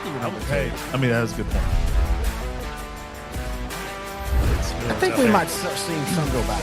Hey, I mean, that was a good point. I think we might start seeing some go back.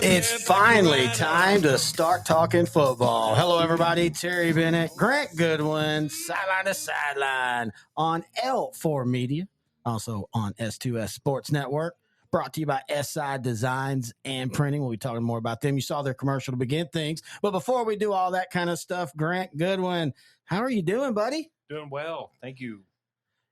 It's finally time to start talking football. Hello, everybody. Terry Bennett, Grant Goodwin, Sideline to Sideline on L4 Media, also on S2S Sports Network, brought to you by SI Designs and Printing. We'll be talking more about them. You saw their commercial to begin things. But before we do all that kind of stuff, Grant Goodwin, how are you doing, buddy? Doing well. Thank you.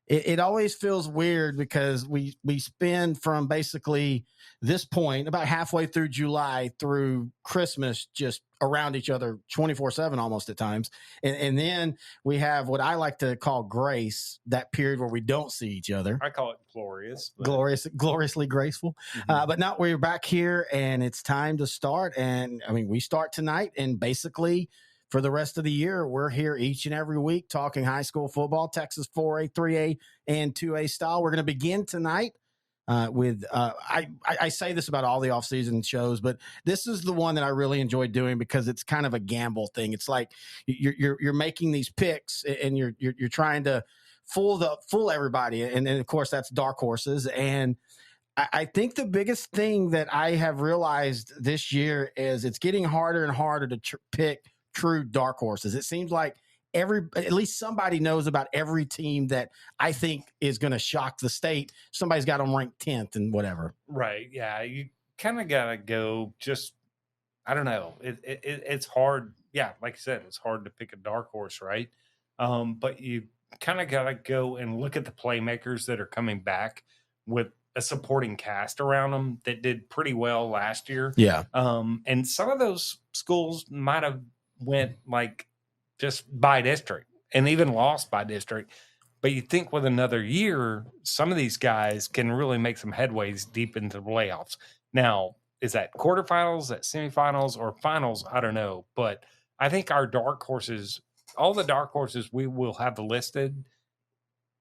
It always feels weird because we spend from basically this point about halfway through July through Christmas just around each other 24/7 almost at times. And then we have what I like to call grace, that period where we don't see each other. I call it glorious. Gloriously graceful. Mm-hmm. But now we're back here and it's time to start. And I mean, we start tonight and basically for the rest of the year, we're here each and every week talking high school football, Texas 4A, 3A, and 2A style. We're going to begin tonight with I say this about all the offseason shows, but this is the one that I really enjoy doing because it's kind of a gamble thing. It's like you're making these picks and you're trying to fool everybody, and then of course that's dark horses. And I think the biggest thing that I have realized this year is it's getting harder and harder to pick true dark horses. It seems like at least somebody knows about every team that I think is going to shock the state. Somebody's got them ranked 10th and whatever. Right. Yeah. You kind of got to go just, I don't know. It's hard. Yeah. Like you said, it's hard to pick a dark horse, right? But you kind of got to go and look at the playmakers that are coming back with a supporting cast around them that did pretty well last year. Yeah. And some of those schools might have went like just by district and even lost by district. But you think with another year, some of these guys can really make some headways deep into the playoffs. Now, is that quarterfinals, that semifinals, or finals? I don't know. But I think our dark horses, all the dark horses we will have listed,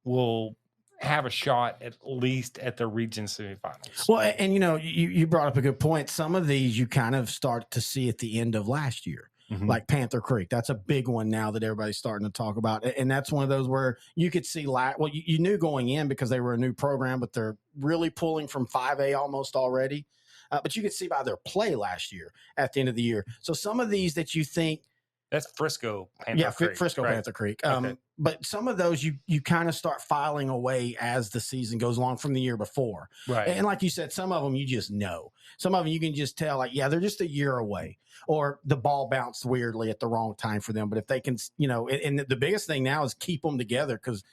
will have a shot at least at the region semifinals. Well, and you know, you brought up a good point. Some of these you kind of start to see at the end of last year. Mm-hmm. Like Panther Creek. That's a big one now that everybody's starting to talk about. And that's one of those where you could see, you knew going in because they were a new program, but they're really pulling from 5A almost already. But you could see by their play last year at the end of the year. So some of these that you think. That's Frisco Panther Creek. Frisco right? Panther Creek. Okay. But some of those you kind of start filing away as the season goes along from the year before. Right. And like you said, some of them you just know. Some of them you can just tell, like, yeah, they're just a year away. Or the ball bounced weirdly at the wrong time for them. But if they can, you know, and the biggest thing now is keep them together because,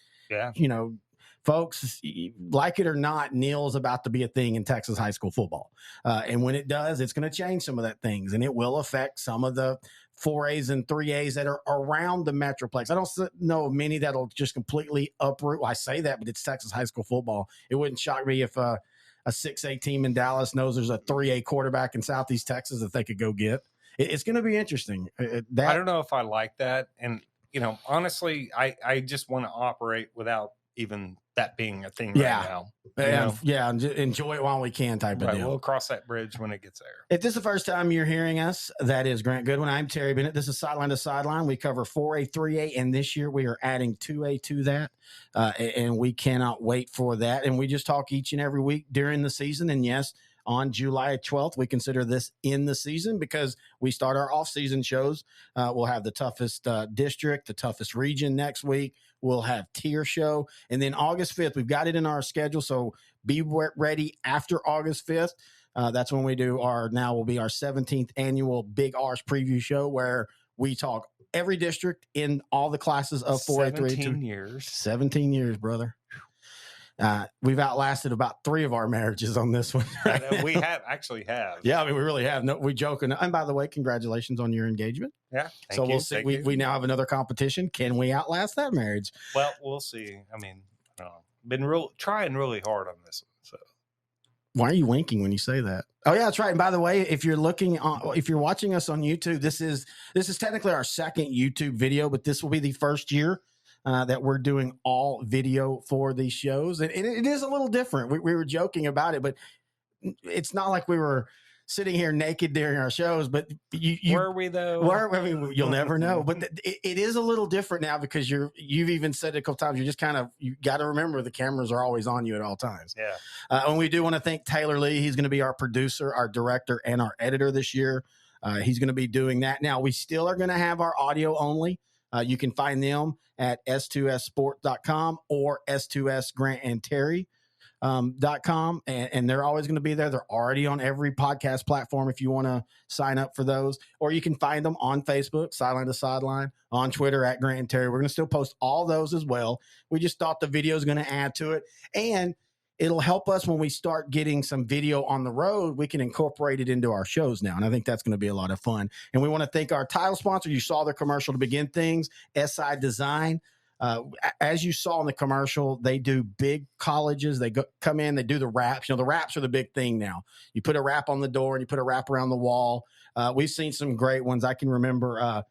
you know, folks, like it or not, Neil's about to be a thing in Texas high school football. And when it does, it's going to change some of that things. And it will affect some of the 4As and 3As that are around the Metroplex. I don't know many that'll just completely uproot. Well, I say that, but it's Texas high school football. It wouldn't shock me if a 6A team in Dallas knows there's a 3A quarterback in Southeast Texas that they could go get. It's going to be interesting. I don't know if I like that. And, you know, honestly, I just want to operate without even that being a thing right now. Yeah, enjoy it while we can type of deal. We'll cross that bridge when it gets there. If this is the first time you're hearing us, that is Grant Goodwin. I'm Terry Bennett. This is Sideline to Sideline. We cover 4A, 3A, and this year we are adding 2A to that, and we cannot wait for that. And we just talk each and every week during the season, and yes, on July 12th, we consider this in the season because we start our off-season shows. We'll have the toughest district, the toughest region next week. We'll have tier show. And then August 5th, we've got it in our schedule, so be ready after August 5th. That's when we do will be our 17th annual Big R's preview show where we talk every district in all the classes of 4A, 3A. 17 years. 17 years, brother. We've outlasted about 3 of our marriages on this one. Right? We actually have. Yeah, I mean, we really have. No, we joking. And by the way, congratulations on your engagement. Yeah. So we'll see. We now have another competition. Can we outlast that marriage? Well, we'll see. I mean, been trying really hard on this one. So Why are you winking when you say that? Oh yeah, that's right. And by the way, if you're watching us on YouTube, this is technically our second YouTube video, but this will be the first year that we're doing all video for these shows, and it is a little different. We were joking about it, but it's not like we were sitting here naked during our shows, but were we though? I mean, you'll never know. But it is a little different now because you've even said it a couple times. You got to remember the cameras are always on you at all times. Yeah. And we do want to thank Taylor Lee. He's going to be our producer, our director, and our editor this year. He's going to be doing that. Now we still are going to have our audio only. You can find them at s2ssport.com or s2sgrantandterry.com. And they're always going to be there. They're already on every podcast platform if you want to sign up for those, or you can find them on Facebook, Sideline to Sideline, on Twitter at Grant and Terry. We're going to still post all those as well. We just thought the video is going to add to it, and it'll help us when we start getting some video on the road. We can incorporate it into our shows now, and I think that's going to be a lot of fun. And we want to thank our title sponsor. You saw their commercial to begin things, SI Design. As you saw in the commercial, they do big colleges. They come in, they do the wraps. The wraps are the big thing now. You put a wrap on the door and you put a wrap around the wall. We've seen some great ones. I can remember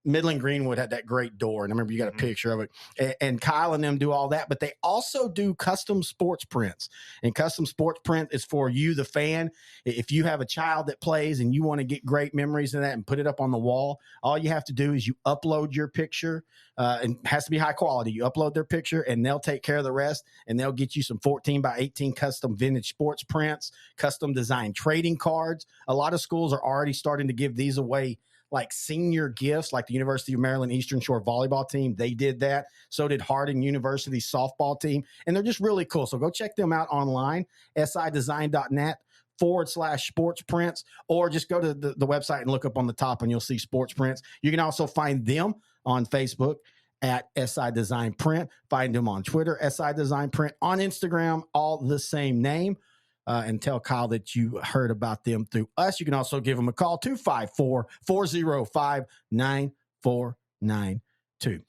Midland Greenwood had that great door, and I remember you got a picture of it. And Kyle and them do all that, but they also do custom sports prints. And custom sports print is for you, the fan. If you have a child that plays and you want to get great memories of that and put it up on the wall, all you have to do is you upload your picture, and it has to be high quality. You upload their picture, and they'll take care of the rest, and they'll get you some 14 by 18 custom vintage sports prints, custom design trading cards. A lot of schools are already starting to give these away like senior gifts, like the University of Maryland Eastern Shore volleyball team. They did that. So did Harding University's softball team. And they're just really cool. So go check them out online, sidesign.net/sports prints, or just go to the website and look up on the top and you'll see sports prints. You can also find them on Facebook at SI Design Print. Find them on Twitter, SI Design Print, on Instagram, all the same name. And tell Kyle that you heard about them through us. You can also give them a call, 254-405-9492.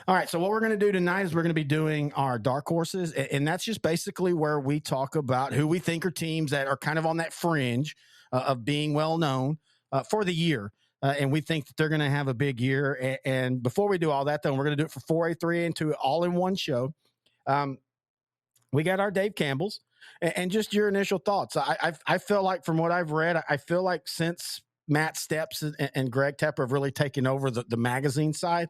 All right, so what we're going to do tonight is we're going to be doing our dark horses, and that's just basically where we talk about who we think are teams that are kind of on that fringe of being well-known for the year. And we think that they're going to have a big year. And before we do all that, though, we're going to do it for 4A, 3A, and 2A all in one show. We got our Dave Campbell's. And just your initial thoughts. I feel like from what I've read, I feel like since Matt Steps and Greg Tepper have really taken over the magazine side,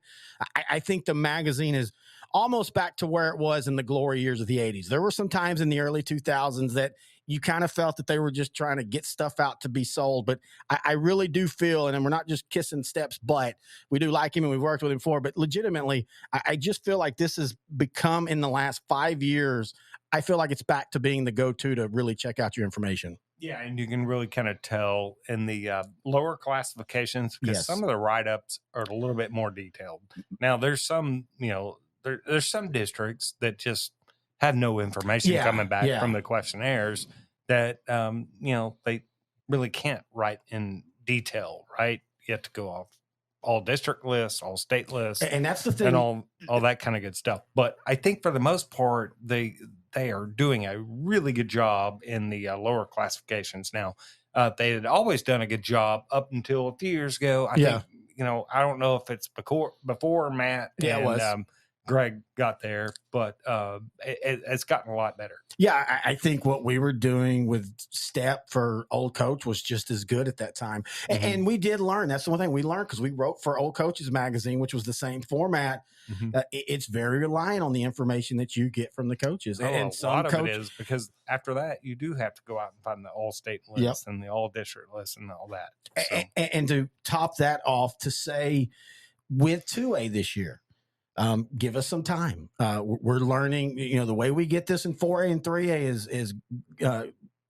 I think the magazine is almost back to where it was in the glory years of the 80s. There were some times in the early 2000s that you kind of felt that they were just trying to get stuff out to be sold. But I really do feel, and we're not just kissing Steps' butt, we do like him and we've worked with him before, but legitimately, I just feel like this has become, in the last 5 years, I feel like it's back to being the go-to to really check out your information. Yeah, and you can really kind of tell in the lower classifications because some of the write-ups are a little bit more detailed. Now, there's some, there's some districts that just have no information coming back from the questionnaires that, they really can't write in detail, right? You have to go off all district lists, all state lists. And that's the thing. And all that kind of good stuff. But I think for the most part, they are doing a really good job in the lower classifications. Now, they had always done a good job up until a few years ago. I think, I don't know if it's before Matt and Greg got there, but it's gotten a lot better. Yeah, I think what we were doing with Step for Old Coach was just as good at that time. Mm-hmm. And we did learn. That's the one thing we learned because we wrote for Old Coaches magazine, which was the same format. Mm-hmm. It's very reliant on the information that you get from the coaches. And a lot of it is because after that, you do have to go out and find the all-state list and the all-district list and all that. So. And to top that off, to say with 2A this year, give us some time. We're learning, the way we get this in 4A and 3A is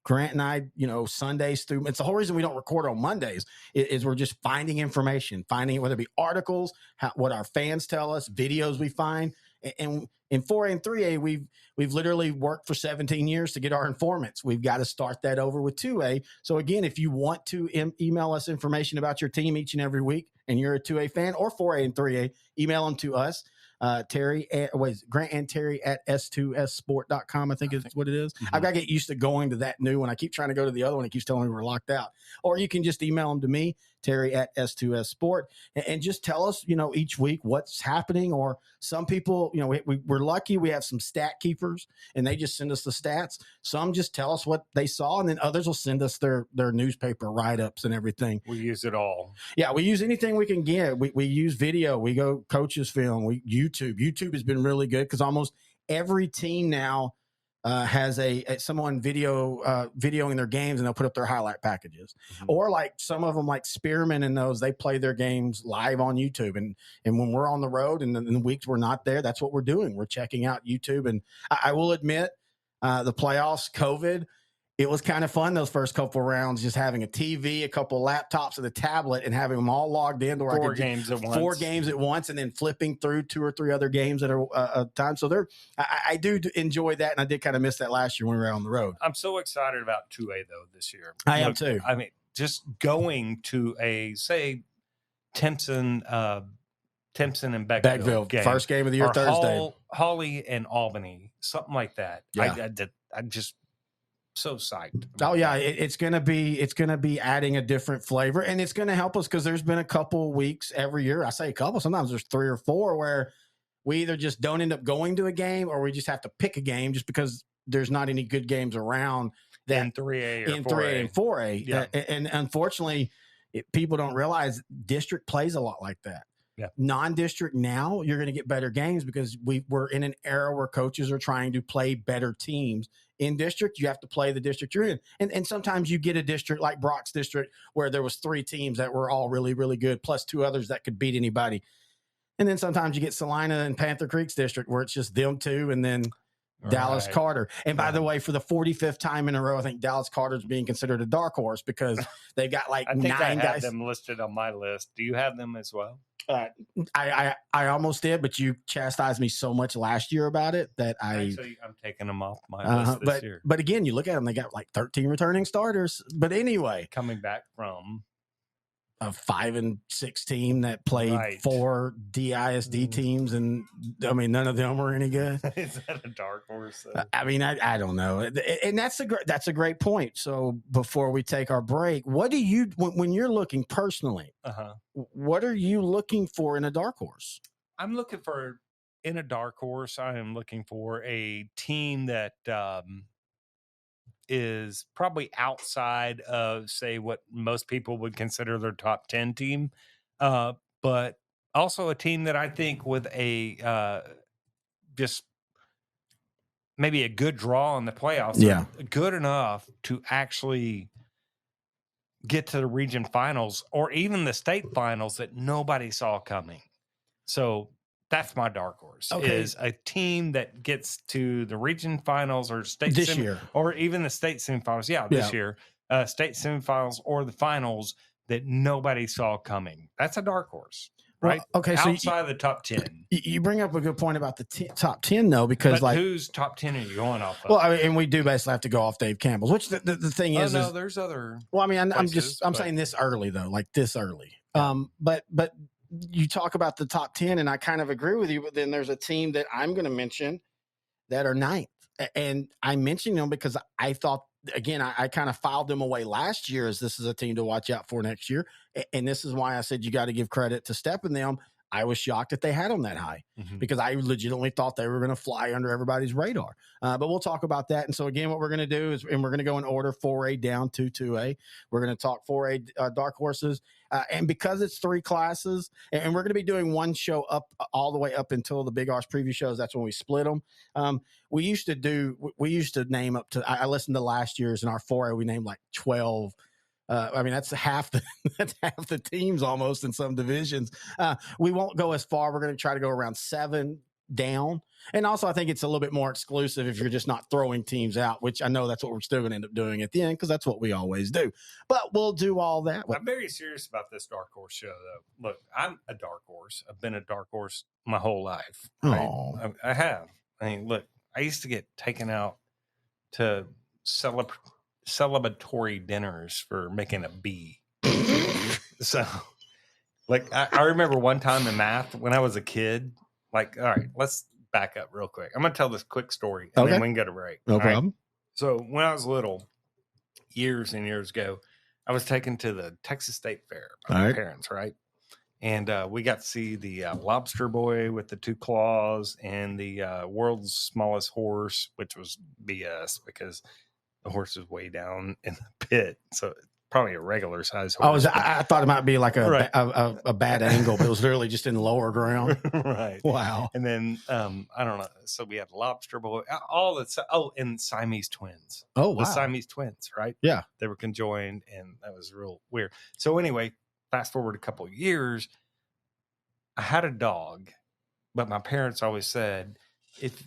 Grant and I, Sundays through. It's the whole reason we don't record on Mondays is we're just finding information, finding it, whether it be articles, what our fans tell us, videos we find. And in 4A and 3A, we've literally worked for 17 years to get our informants. We've got to start that over with 2A. So again, if you want to email us information about your team each and every week, and you're a 2A fan or 4A and 3A, email them to us. Terry, Grant and Terry at s2ssport.com, I think is what it is. Mm-hmm. I've got to get used to going to that new one. I keep trying to go to the other one. It keeps telling me we're locked out. Or you can just email them to me, Terry at S2SSport, and just tell us, each week what's happening. Or some people, we're lucky we have some stat keepers and they just send us the stats. Some just tell us what they saw, and then others will send us their newspaper write-ups and everything. We use it all. Yeah, we use anything we can get. We use video. We go coaches film. YouTube. YouTube has been really good because almost every team now has someone videoing their games, and they'll put up their highlight packages. Mm-hmm. Or like some of them, like Spearman and those, they play their games live on YouTube. And when we're on the road and in the weeks we're not there, that's what we're doing. We're checking out YouTube. And I will admit, the playoffs, COVID, it was kind of fun those first couple of rounds, just having a TV, a couple of laptops, and a tablet, and having them all logged in. To Four games at once, and then flipping through 2 or 3 other games at a time. So I do enjoy that, and I did kind of miss that last year when we were out on the road. I'm so excited about 2A though this year. I am too. I mean, just going to Timpson and Beckville game, first game of the year Thursday. Hawley and Albany, something like that. Yeah. I just so psyched. Oh yeah, it's gonna be adding a different flavor, and it's gonna help us because there's been a couple weeks every year. I say a couple, sometimes there's 3 or 4 where we either just don't end up going to a game, or we just have to pick a game just because there's not any good games around that in 3A or 3A and 4A. Yeah. And unfortunately, people don't realize district plays a lot like that. Yeah. Non-district now, you're going to get better games because we're in an era where coaches are trying to play better teams. In district, you have to play the district you're in. And sometimes you get a district like Brock's district where there was 3 teams that were all really, really good, plus 2 others that could beat anybody. And then sometimes you get Salina and Panther Creek's district where it's just them 2 and then Dallas Carter. And by the way, for the 45th time in a row, I think Dallas Carter's being considered a dark horse because they've got like I think 9 I have guys. them listed on my list. Do you have them as well? I almost did, but you chastised me so much last year about it that Actually, I'm taking them off my list this year. But again, you look at them; they got like 13 returning starters. But anyway, coming back from a 5 and 6 team that played 4 DISD teams, and I mean none of them were any good. Is that a dark horse? I mean, I don't know, and that's a great point. So before we take our break, what do you when you're looking personally? What are you looking for in a dark horse? I'm looking for in a dark horse. I am looking for a team that is probably outside of, say, what most people would consider their top 10 team, but also a team that I think with a just maybe a good draw in the playoffs, good enough to actually get to the region finals or even the state finals that nobody saw coming. So that's my dark horse, is a team that gets to the region finals or state this year, or even the state semifinals. This year, state semifinals or the finals that nobody saw coming. That's a dark horse, right? Well, okay, outside so of the top 10. You bring up a good point about the top 10, though, because but whose top 10 are you going off of? Well, I mean, and we do basically have to go off Dave Campbell's, which the thing is, there's other. Well, I mean, I'm saying this early though, like this early. But you talk about the top 10, and I kind of agree with you. But then there's a team that I'm going to mention that are 9th, and I mentioned them because I thought, again, I kind of filed them away last year as this is a team to watch out for next year. And this is why I said you got to give credit to Step and them. I was shocked that they had them that high because I legitimately thought they were going to fly under everybody's radar. But we'll talk about that. And so, again, what we're going to do is, and we're going to go in order 4A down to 2A. We're going to talk 4A dark horses. And because it's 3 classes, and we're going to be doing one show up all the way up until the Big R's preview shows. That's when we split them. We used to name up to, I listened to last year's in our 4A, we named like 12. I mean, that's half the teams almost in some divisions. We won't go as far. We're going to try to go around 7 down. And also, I think it's a little bit more exclusive if you're just not throwing teams out, which I know that's what we're still going to end up doing at the end because that's what we always do. But we'll do all that. I'm very serious about this dark horse show, though. Look, I'm a dark horse. I've been a dark horse my whole life. Right? I have. I mean, look, I used to get taken out to celebratory dinners for making a B. So, like, I remember one time in math when I was a kid, Like, all right, let's back up real quick. I'm going to tell this quick story, and then we can go to break. No all problem. Right? So when I was little, years and years ago, I was taken to the Texas State Fair by my parents, right? And we got to see the lobster boy with the 2 claws and the world's smallest horse, which was BS because the horse is way down in the pit. So probably a regular size horse. I thought it might be like a bad angle, but it was literally just in the lower ground. Right. Wow. And then, I don't know. So we had lobster boy, all the, and Siamese twins. Oh, wow. The Siamese twins, right? Yeah. They were conjoined, and that was real weird. So anyway, fast forward a couple of years, I had a dog, but my parents always said, if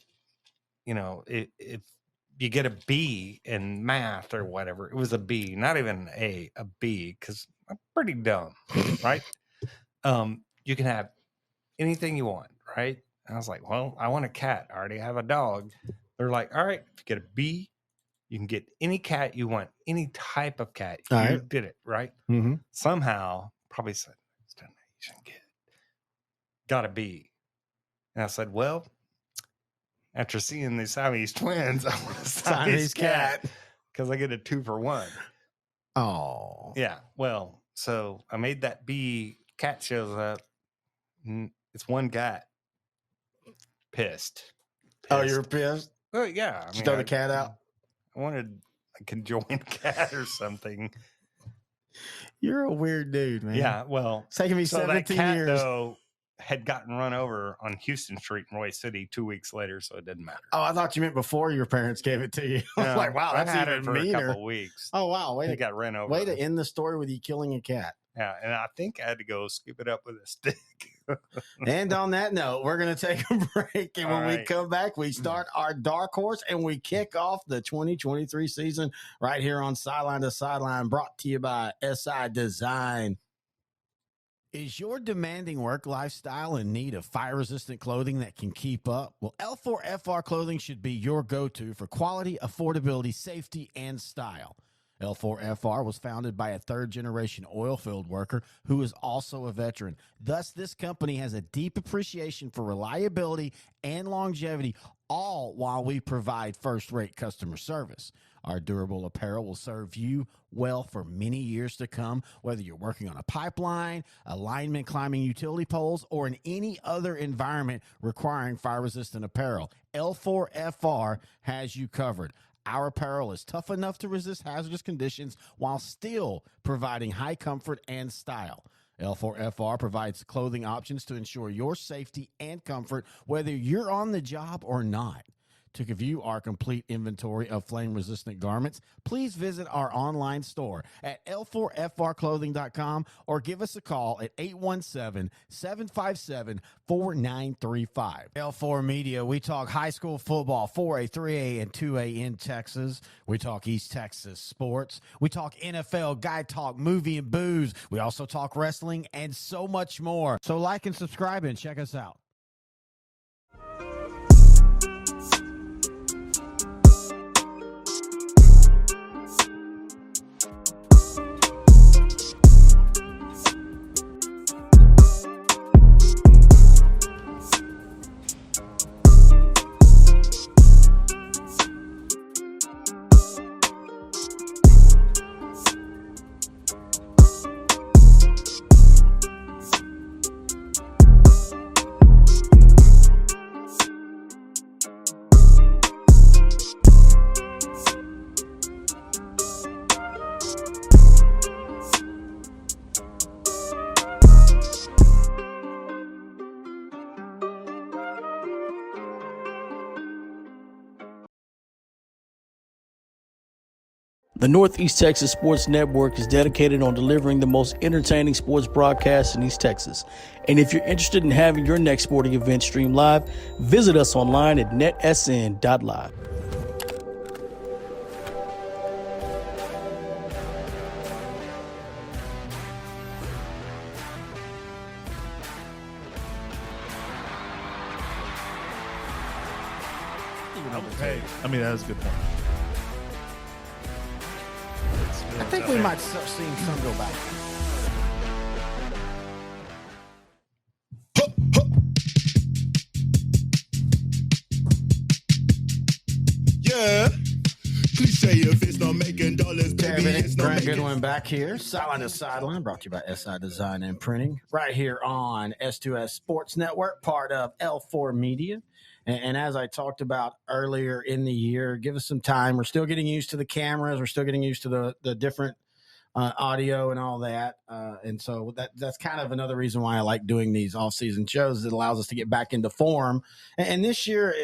you get a B in math or whatever, it was a B, not even a B, because I'm pretty dumb, right? You can have anything you want, right? And I was like, well, I want a cat. I already have a dog. They're like, all right, if you get a B, you can get any cat you want, any type of cat. All you right. did it, right? Mm-hmm. Somehow, probably said, got a B. And I said, well, after seeing the Siamese twins, I want a Siamese cat because I get a 2 for 1. Oh. Yeah. Well, so I made that B. Cat shows up. It's one cat. Pissed. Oh, you're pissed? Oh, yeah. Did you throw the cat out? I wanted a conjoined cat or something. You're a weird dude, man. Yeah. Well, it's taking me 17 that cat, years. Though, had gotten run over on Houston Street in Roy City 2 weeks later, so it didn't matter. Oh, I thought you meant before your parents gave it to you. I was like, wow, that's had even it for meaner. a couple of weeks. Oh, wow. It got ran over. Way to end the story with you killing a cat. Yeah, and I think I had to go scoop it up with a stick. And on that note, we're going to take a break. And when we come back, we start our dark horse and we kick off the 2023 season right here on Sideline to Sideline, brought to you by SI Design. Is your demanding work lifestyle in need of fire-resistant clothing that can keep up? Well, L4FR clothing should be your go-to for quality, affordability, safety, and style. L4FR was founded by a third-generation oil field worker who is also a veteran. Thus, this company has a deep appreciation for reliability and longevity, all while we provide first-rate customer service. Our durable apparel will serve you well for many years to come, whether you're working on a pipeline, a lineman climbing utility poles, or in any other environment requiring fire-resistant apparel. L4FR has you covered. Our apparel is tough enough to resist hazardous conditions while still providing high comfort and style. L4FR provides clothing options to ensure your safety and comfort, whether you're on the job or not. To view our complete inventory of flame-resistant garments, please visit our online store at L4FRclothing.com or give us a call at 817-757-4935. L4 Media, we talk high school football, 4A, 3A, and 2A in Texas. We talk East Texas sports. We talk NFL, guy talk, movie and booze. We also talk wrestling and so much more. So like and subscribe and check us out. The Northeast Texas Sports Network is dedicated on delivering the most entertaining sports broadcasts in East Texas. And if you're interested in having your next sporting event streamed live, visit us online at netsn.live. Hey, I mean, that was a good point. I think we might start seeing some go back. Yeah. Cliche if it's not making dollars, baby, it's not Grant making. Goodwin back here. Sideline to Sideline, brought to you by SI Design and Printing, right here on S2S Sports Network, part of L4 Media. And as I talked about earlier in the year, give us some time. We're still getting used to the cameras. We're still getting used to the different audio and all that. And so that's kind of another reason why I like doing these off-season shows. It allows us to get back into form. And this year,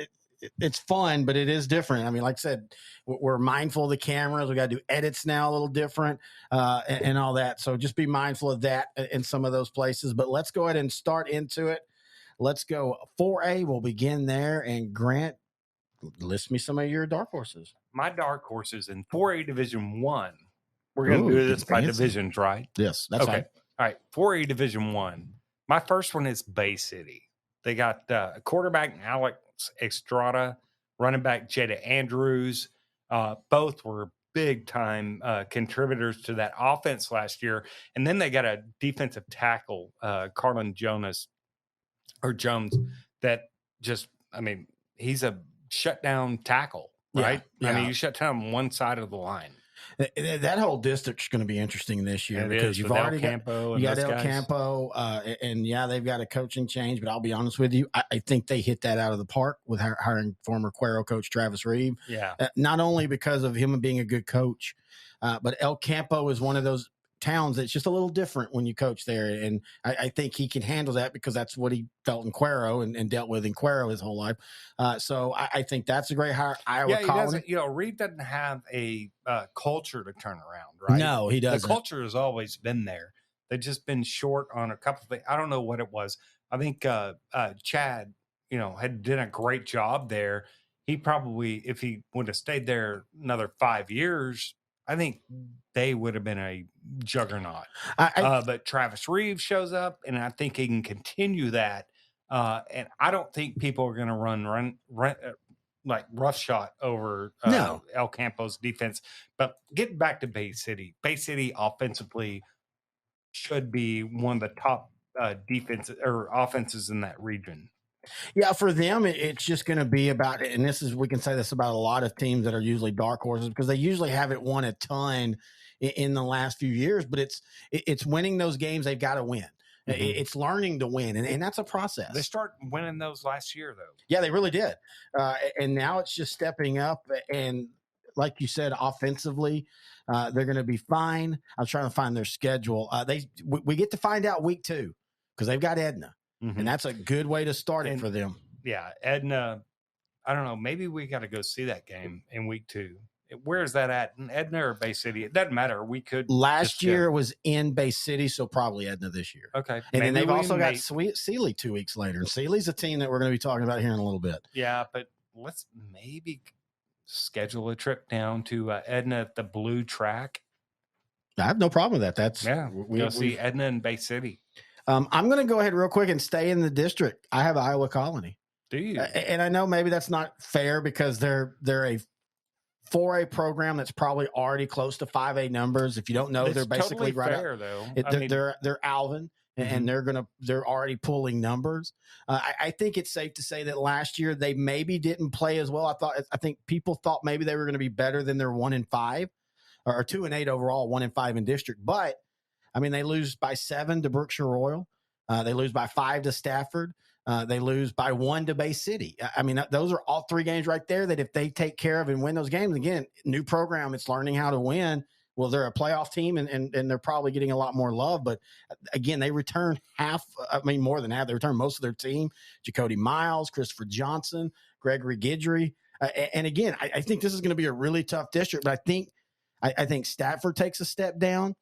it's fun, but it is different. I mean, like I said, we're mindful of the cameras. We got to do edits now a little different and all that. So just be mindful of that in some of those places. But let's go ahead and start into it. Let's go 4A. We'll begin there. And Grant, list me some of your dark horses. My dark horses in 4A Division 1. We're going to do this by divisions, right? Yes, that's okay. right. All right, 4A Division 1. My first one is Bay City. They got quarterback Alex Estrada, running back Jada Andrews. Both were big-time contributors to that offense last year. And then they got a defensive tackle, Carlin Jones, that just, I mean, he's a shutdown tackle, right? Yeah. I mean, you shut down one side of the line. That whole district's going to be interesting this year because you've already got El Campo, and yeah, they've got a coaching change. But I'll be honest with you, I think they hit that out of the park with hiring former Cuero coach Travis Reeve. Yeah, not only because of him being a good coach, but El Campo is one of those towns that's just a little different when you coach there, and I think he can handle that because that's what he felt in Cuero and dealt with in Cuero his whole life. So I think that's a great hire. Iowa Colony. Reed doesn't have a culture to turn around, right? No, he doesn't. The culture has always been there. They've just been short on a couple of things. I don't know what it was. I think Chad, had done a great job there. He probably, if he would have stayed there another 5 years, I think they would have been a juggernaut. But Travis Reeves shows up, and I think he can continue that. And I don't think people are going to run like roughshot over El Campo's defense. But getting back to Bay City offensively should be one of the top defenses or offenses in that region. Yeah, for them, it's just going to be about, and we can say this about a lot of teams that are usually dark horses because they usually haven't won a ton in the last few years, but it's winning those games they've got to win. Mm-hmm. It's learning to win, and that's a process. They start winning those last year, though. Yeah, they really did. And now it's just stepping up, and like you said, offensively, they're going to be fine. I was trying to find their schedule. We get to find out week 2 because they've got Edna. Mm-hmm. And that's a good way to start it for them. Yeah, Edna, I don't know. Maybe we got to go see that game in week 2. Where is that at? In Edna or Bay City? It doesn't matter. We could. Last year was in Bay City, so probably Edna this year. Okay. And then they've also got Sealy 2 weeks later. And Sealy's a team that we're going to be talking about here in a little bit. Yeah, but let's maybe schedule a trip down to Edna at the Blue Track. I have no problem with that. We'll see Edna and Bay City. I'm going to go ahead real quick and stay in the district. I have Iowa Colony. Do you? And I know maybe that's not fair because they're a 4A program that's probably already close to 5A numbers. If you don't know, they're basically totally right fair, though. They're Alvin, and they're already pulling numbers. I think it's safe to say that last year they maybe didn't play as well. I think people thought maybe they were going to be better than their 1-5 or 2-8 overall, 1-5 in district, but. I mean, they lose by 7 to Brookshire Royal. They lose by 5 to Stafford. They lose by 1 to Bay City. I mean, those are all 3 games right there that if they take care of and win those games, again, new program, it's learning how to win. Well, they're a playoff team, and they're probably getting a lot more love. But, again, they return more than half. They return most of their team. Jacody Miles, Christopher Johnson, Gregory Guidry. And, again, I think this is going to be a really tough district. But I think Stafford takes a step down.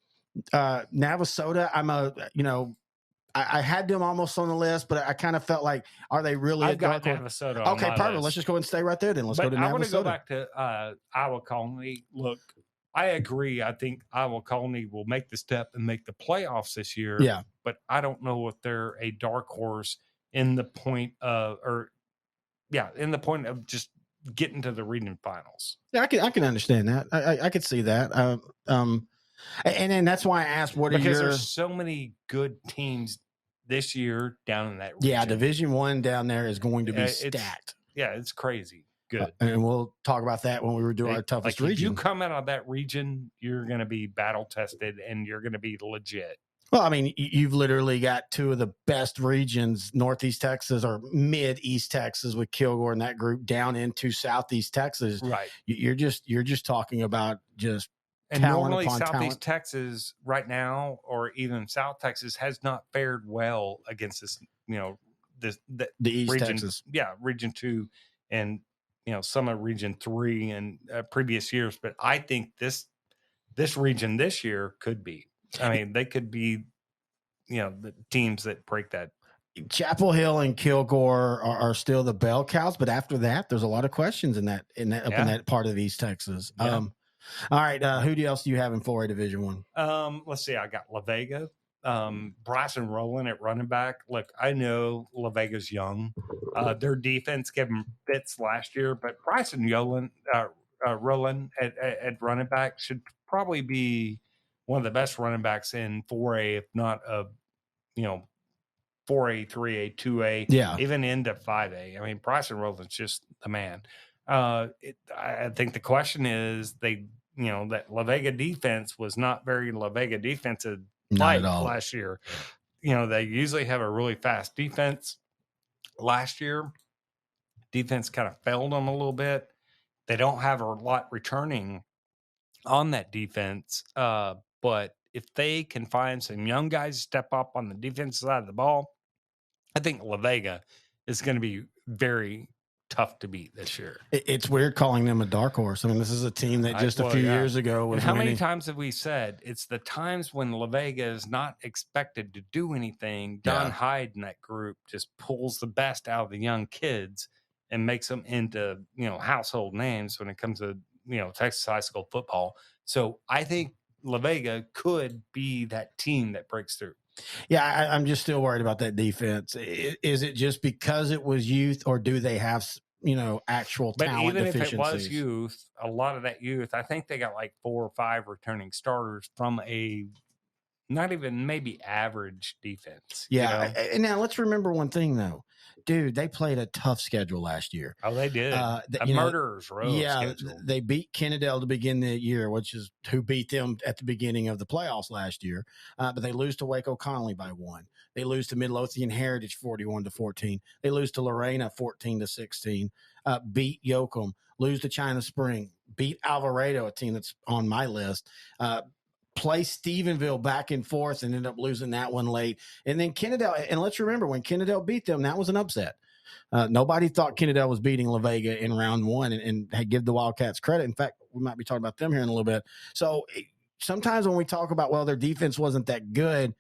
Navasota, I had them almost on the list, but I kind of felt like, are they really? I've got Navasota. Okay, perfect. List. Let's just go ahead and stay right there. Then let's go to Navasota. I want to go back to Iowa Colony. Look, I agree. I think Iowa Colony will make the step and make the playoffs this year. Yeah, but I don't know if they're a dark horse in the point of just getting to the region finals. Yeah, I can understand that. I could see that. And then that's why I asked, because there's so many good teams this year down in that region. Yeah, Division I down there is going to be stacked. It's crazy. good. And we'll talk about that when we do our toughest If region. you come out of that region, you're going to be battle tested and you're going to be legit. Well, I mean, you've literally got two of the best regions, Northeast Texas or Mid-East Texas with Kilgore and that group down into Southeast Texas. Right. You're just talking about just and talent normally upon Southeast talent. Texas right now, or even South Texas, has not fared well against this, the East region, Texas. Yeah, Region 2 and, some of Region 3 in previous years. But I think this region this year could be. I mean, they could be, the teams that break that. Chapel Hill and Kilgore are still the bell cows, but after that, there's a lot of questions in that in that part of East Texas. Yeah. All right, who else do you have in 4A Division 1? Let's see. I got La Vega, Bryson Rowland at running back. Look, I know La Vega's young. Their defense gave them fits last year, but Bryson Rowland at running back should probably be one of the best running backs in 4A, if not 4A, 3A, 2A, even into 5A. I mean, Bryson Rowland's just the man. I think the question is that La Vega defense was not very La Vega defensive like last year. They usually have a really fast defense. Last year, defense kind of failed them a little bit. They don't have a lot returning on that defense. But if they can find some young guys to step up on the defensive side of the ball, I think La Vega is going to be very tough to beat this year. It's weird calling them a dark horse. I mean, this is a team that just a few years ago was winning. Many times have we said it's the times when La Vega is not expected to do anything? Don Hyde and that group just pulls the best out of the young kids and makes them into, household names when it comes to, Texas high school football. So I think La Vega could be that team that breaks through. Yeah, I'm just still worried about that defense. Is it just because it was youth, or do they have, actual talent deficiencies? But even if it was youth, a lot of that youth, I think they got like 4 or 5 returning starters from a not even maybe average defense. Yeah. And now let's remember one thing, though. Dude, they played a tough schedule last year. Oh, they did. A murderer's row schedule. They beat Kennedale to begin the year, which is who beat them at the beginning of the playoffs last year. But they lose to Waco Connolly by 1. They lose to Midlothian Heritage 41-14. They lose to Lorena 14-16. Beat Yoakum. Lose to China Spring. Beat Alvarado, a team that's on my list. Play Stephenville back and forth and end up losing that one late. And then Kennedale, and let's remember, when Kennedale beat them, that was an upset. Nobody thought Kennedale was beating La Vega in round 1 and give the Wildcats credit. In fact, we might be talking about them here in a little bit. So sometimes when we talk about, their defense wasn't that good,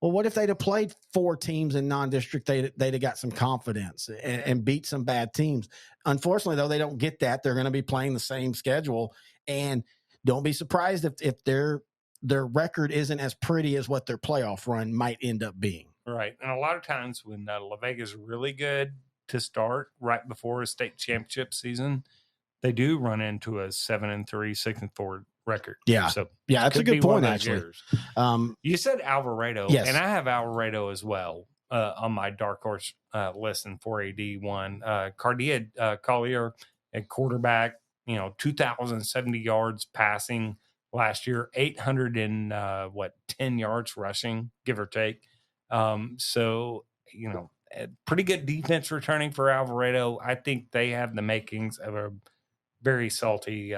well, what if they'd have played 4 teams in non-district? They'd have got some confidence and beat some bad teams. Unfortunately, though, they don't get that. They're going to be playing the same schedule. And don't be surprised if their record isn't as pretty as what their playoff run might end up being. Right. And a lot of times when La Vega is really good to start right before a state championship season, they do run into a 7-3, 6-4 record. Yeah. So yeah, that's a good point, actually. You said Alvarado. Yes. And I have Alvarado as well on my dark horse list in 4AD1. Cardia Collier at quarterback, 2,070 yards passing last year, 810 yards rushing, give or take. So, a pretty good defense returning for Alvarado. I think they have the makings of a very salty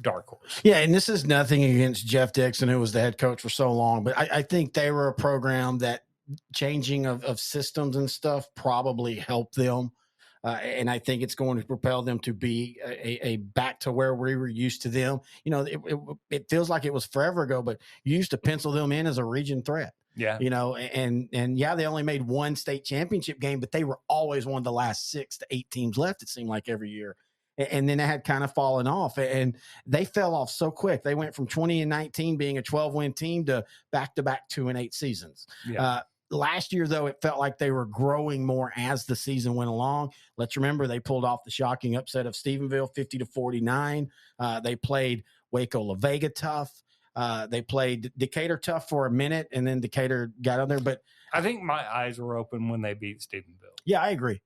dark horse. Yeah, and this is nothing against Jeff Dixon, who was the head coach for so long, but I think they were a program that changing of systems and stuff probably helped them. And I think it's going to propel them to be a back to where we were used to them. It feels like it was forever ago, but you used to pencil them in as a region threat. Yeah. And they only made 1 state championship game, but they were always one of the last 6 to 8 teams left, it seemed like, every year. And then they had kind of fallen off, and they fell off so quick. They went from 20-19 being a 12-win team to back-to-back 2-8 seasons. Yeah. Last year, though, it felt like they were growing more as the season went along. Let's remember they pulled off the shocking upset of Stephenville, 50-49. They played Waco La Vega tough. They played Decatur tough for a minute, and then Decatur got on there. But I think my eyes were open when they beat Stephenville. Yeah, I agree.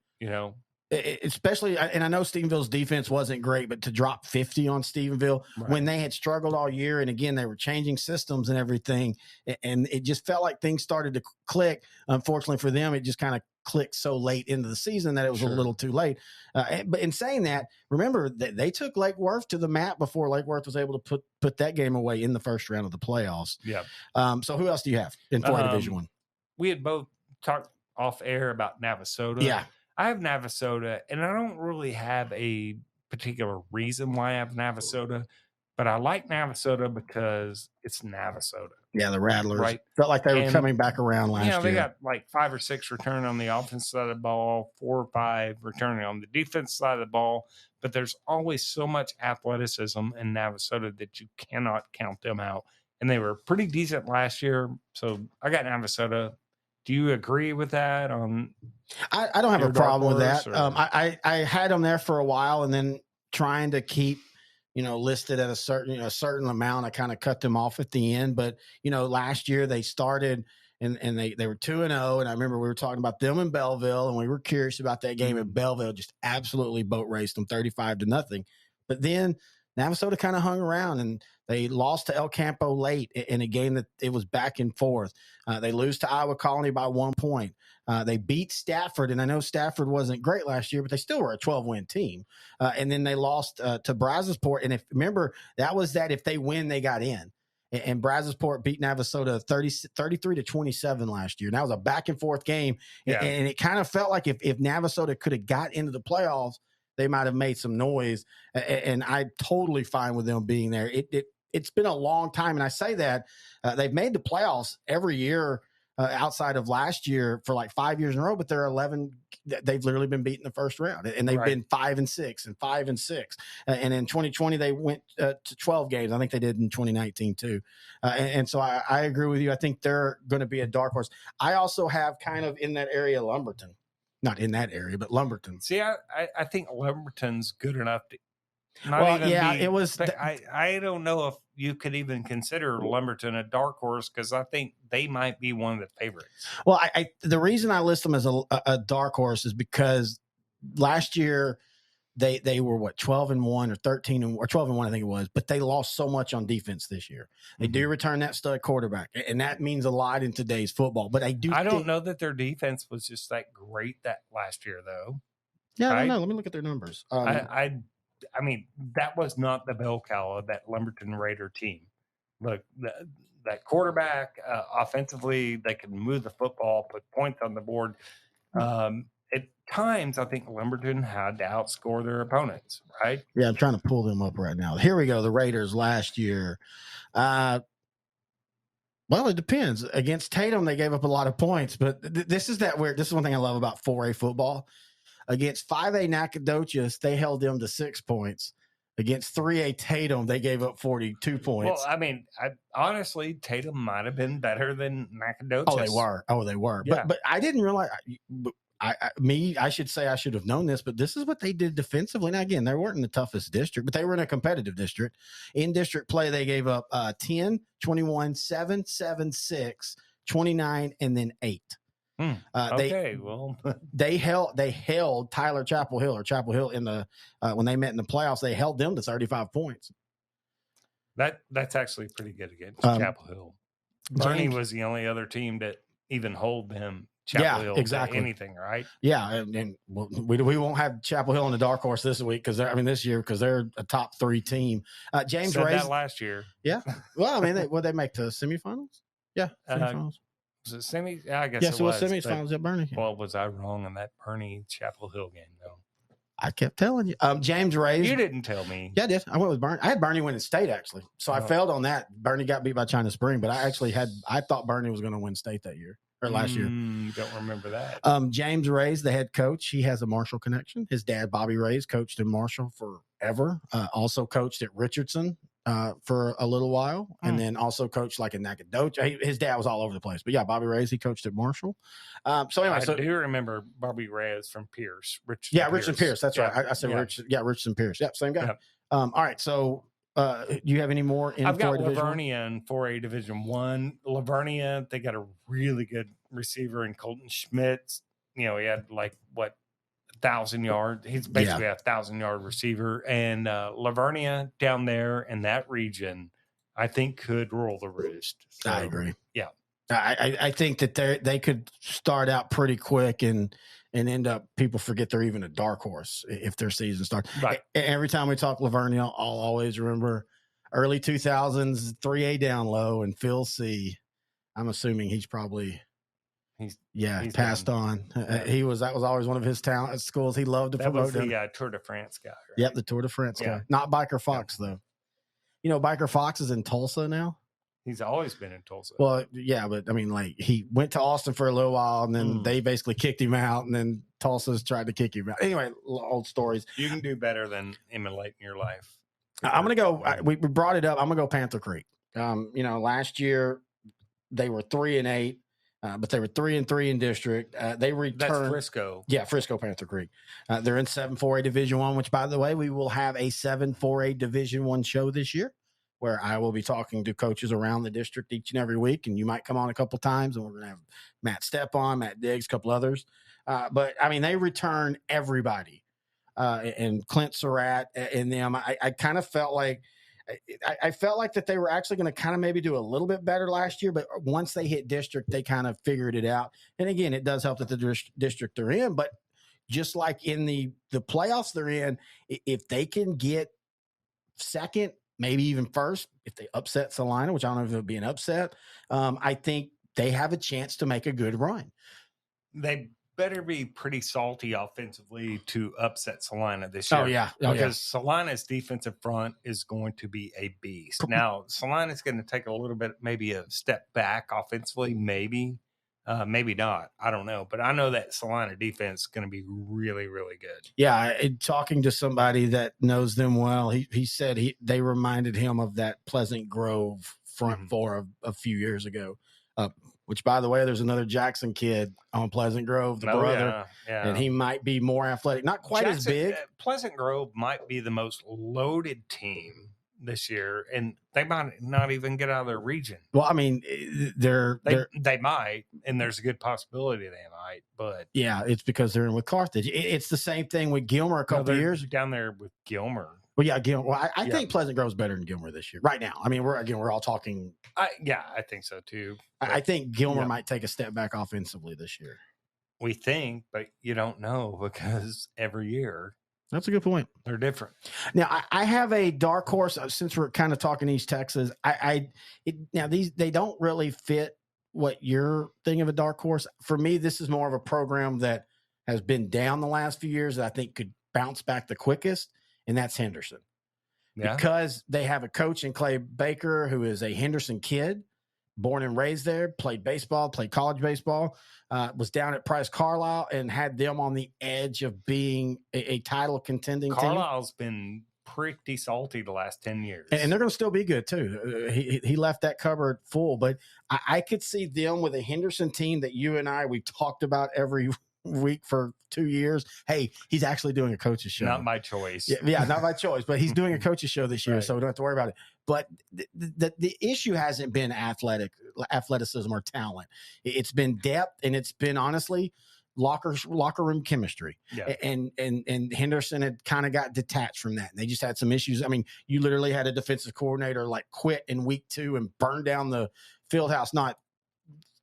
especially, and I know Stephenville's defense wasn't great, but to drop 50 on Stephenville when they had struggled all year, and again, they were changing systems and everything, and it just felt like things started to click. Unfortunately for them, it just kind of clicked so late into the season that it was a little too late. But in saying that, remember that they took Lake Worth to the mat before Lake Worth was able to put that game away in the first round of the playoffs. Yeah. So who else do you have in 4A Division One? We had both talked off air about Navasota. Yeah. I have Navasota, and I don't really have a particular reason why I have Navasota, but I like Navasota because it's Navasota. Yeah, the Rattlers. Right. Felt like they were coming back around last year. They got like 5 or 6 returning on the offense side of the ball, 4 or 5 returning on the defense side of the ball, but there's always so much athleticism in Navasota that you cannot count them out. And they were pretty decent last year, so I got Navasota. Do you agree with that? I don't have a problem with that. Or? I had them there for a while, and then trying to keep, listed at a certain amount. I kind of cut them off at the end. But, last year they started and they were 2-0. And I remember we were talking about them in Belleville, and we were curious about that game in Belleville, just absolutely boat raced them 35-0. But then Navasota kind of hung around, and they lost to El Campo late in a game that it was back and forth. They lose to Iowa Colony by 1 point. They beat Stafford, and I know Stafford wasn't great last year, but they still were a 12-win team. And then they lost to Brazosport. And remember, that was that if they win, they got in. And Brazosport beat Navasota 33-27 last year. And that was a back and forth game. Yeah. And it kind of felt like if Navasota could have got into the playoffs, they might have made some noise. And I'm totally fine with them being there. It's been a long time. And I say that they've made the playoffs every year outside of last year for like 5 years in a row, but they're 11. They've literally been beaten the first round, and they've been 5-6 and 5-6. And in 2020, they went to 12 games. I think they did in 2019 too. And so I agree with you. I think they're going to be a dark horse. I also have kind of in that area, Lumberton, not in that area, but Lumberton. See, I think Lumberton's good enough to. It was. I don't know if you could even consider Lumberton a dark horse, because I think they might be one of the favorites. Well, the reason I list them as a dark horse is because last year they were 12-1 or 13 or 12-1, I think it was, but they lost so much on defense this year. They do return that stud quarterback, and that means a lot in today's football. But I don't know that their defense was just that great that last year, though. Yeah, I don't know. Let me look at their numbers. I mean, that was not the bell cow of that Lumberton Raider team. Look, that quarterback, offensively, they could move the football, put points on the board. At times, I think Lumberton had to outscore their opponents, right? Yeah, I'm trying to pull them up right now. Here we go. The Raiders last year. Well, it depends. Against Tatum, they gave up a lot of points, but this is weird. This is one thing I love about 4A football. Against 5A Nacogdoches, they held them to 6 points. Against 3A Tatum, they gave up 42 points. Well, I mean, honestly, Tatum might have been better than Nacogdoches. Oh, they were. Yeah. But I didn't realize. I should say I should have known this, but this is what they did defensively. Now, again, they weren't in the toughest district, but they were in a competitive district. In district play, they gave up 10, 21, 7, 7, 6, 29, and then 8. They held Tyler Chapel Hill in the when they met in the playoffs. They held them to 35 points. That's actually pretty good against Chapel Hill. Bernie was the only other team that even hold them. Chapel Hill exactly anything, right? Yeah, and we won't have Chapel Hill in the dark horse this week this year because they're a top 3 team. James said Ray's that last year. Yeah, well, I mean, they make the semifinals? Yeah, semifinals. Was it semi? I guess yes, it was semifinals at Bernie. Well, was I wrong on that Bernie Chapel Hill game, though? I kept telling you. James Ray's. You didn't tell me. Yeah, I did. I went with Bernie. I had Bernie winning state, actually. So I failed on that. Bernie got beat by China Spring, but I thought Bernie was going to win state that year. Or last year. Don't remember that. James Ray's the head coach. He has a Marshall connection. His dad, Bobby Ray's, coached in Marshall forever. Also coached at Richardson for a little while, and then also coached like in Nacogdoches. His dad was all over the place. But yeah, Bobby Ray's, he coached at Marshall. So anyway, I do remember Bobby Ray's from Pierce. Richardson Pierce. That's right. I said Richardson Pierce. Yep, same guy. Yep. All right, so do you have any more in I've got Lavernia in 4A Division 1. Lavernia, they got a really good receiver in Colton Schmitz. He had 1,000-yard. He's basically a 1,000-yard receiver. And Lavernia down there in that region, I think could rule the roost. So, I agree. Yeah. I think that they could start out pretty quick and end up, people forget they're even a dark horse if their season starts. Right. Every time we talk Lavernia, I'll always remember early 2000s, 3A down low, and Phil C. I'm assuming he's probably he's passed done. on. That was always one of his talent at schools. He loved to promote them. The Tour de France guy. Right? Yep, the Tour de France guy. Not Biker Fox though. You know, Biker Fox is in Tulsa now. He's always been in Tulsa. Well, yeah, but I mean, like, he went to Austin for a little while, and then they basically kicked him out, and then Tulsa's tried to kick him out. Anyway, old stories. You can do better than emulating your life. I'm going to go. We brought it up. I'm going to go Panther Creek. You know, last year they were 3-8, but they were 3-3 in district. They returned. That's Frisco. Yeah, Frisco Panther Creek. They're in 7-4A Division I, which, by the way, we will have a 7-4A Division I show this year, where I will be talking to coaches around the district each and every week, and you might come on a couple times, and we're going to have Matt Stepp on, Matt Diggs, a couple others. But, I mean, they return everybody. And Clint Surratt and them. I kind of felt like I felt like that they were actually going to kind of maybe do a little bit better last year, but once they hit district, they kind of figured it out. And again, it does help that the district they're in, but just like in the playoffs they're in, if they can get second, maybe even first, if they upset Salina, which I don't know if it would be an upset, I think they have a chance to make a good run. They better be pretty salty offensively to upset Salina this year. Oh, yeah. Because Salina's defensive front is going to be a beast. Now, Salina's going to take a little bit, maybe a step back offensively, maybe not. I don't know. But I know that Salina defense is going to be really, really good. Yeah, talking to somebody that knows them well, he said they reminded him of that Pleasant Grove front four a few years ago. Which, by the way, there's another Jackson kid on Pleasant Grove, the brother, and he might be more athletic, not quite as big. Pleasant Grove might be the most loaded team this year, and they might not even get out of their region. Well, I mean, they might, and there's a good possibility they might, but yeah, it's because they're in with Carthage. It's the same thing with Gilmer a couple of years down there with Gilmer. Well, yeah, Gilmer. Well, I think Pleasant Grove's better than Gilmer this year. Right now, I mean, we're all talking. I think so too. I think Gilmer might take a step back offensively this year. We think, but you don't know because every year. That's a good point. They're different. Now, I have a dark horse. Since we're kind of talking East Texas, they don't really fit what you're thinking of a dark horse. For me, this is more of a program that has been down the last few years that I think could bounce back the quickest. And that's Henderson. Yeah. Because they have a coach in Clay Baker who is a Henderson kid, born and raised there, played baseball, played college baseball, was down at Price Carlisle and had them on the edge of being a title contending team. Carlisle's been pretty salty the last 10 years. And they're going to still be good too. He left that cupboard full, but I could see them with a Henderson team that you and we talked about every week for 2 years. Hey, he's actually doing a coach's show. Not my choice. Yeah, not my choice, but he's doing a coach's show this year, right. So we don't have to worry about it. But the issue hasn't been athleticism or talent. It's been depth, and it's been honestly locker room chemistry. Yeah. And Henderson had kind of got detached from that. And they just had some issues. I mean, you literally had a defensive coordinator like quit in week 2 and burn down the field house, not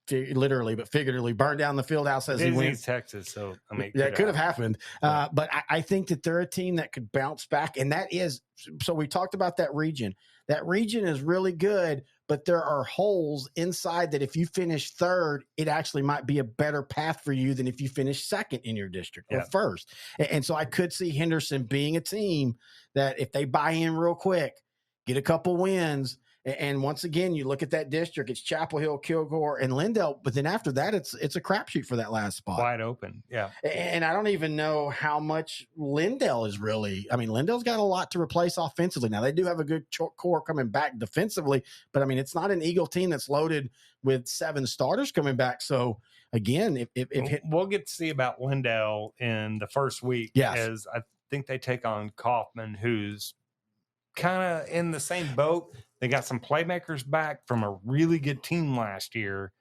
literally, but figuratively burned down the field house as he went. East Texas, so I mean, that could have happened. But I think that they're a team that could bounce back, and that is. So we talked about that region. That region is really good, but there are holes inside that if you finish third, it actually might be a better path for you than if you finish second in your district or first. And so I could see Henderson being a team that if they buy in real quick, get a couple wins. And once again, you look at that district, it's Chapel Hill, Kilgore, and Lindale. But then after that, it's a crapshoot for that last spot. Wide open, yeah. And I don't even know how much Lindale is really – I mean, Lindale's got a lot to replace offensively. Now, they do have a good core coming back defensively. But, I mean, it's not an Eagle team that's loaded with 7 starters coming back. So, again, we'll get to see about Lindale in the first week. Yes. As I think they take on Kaufman, who's kind of in the same boat. They got some playmakers back from a really good team last year.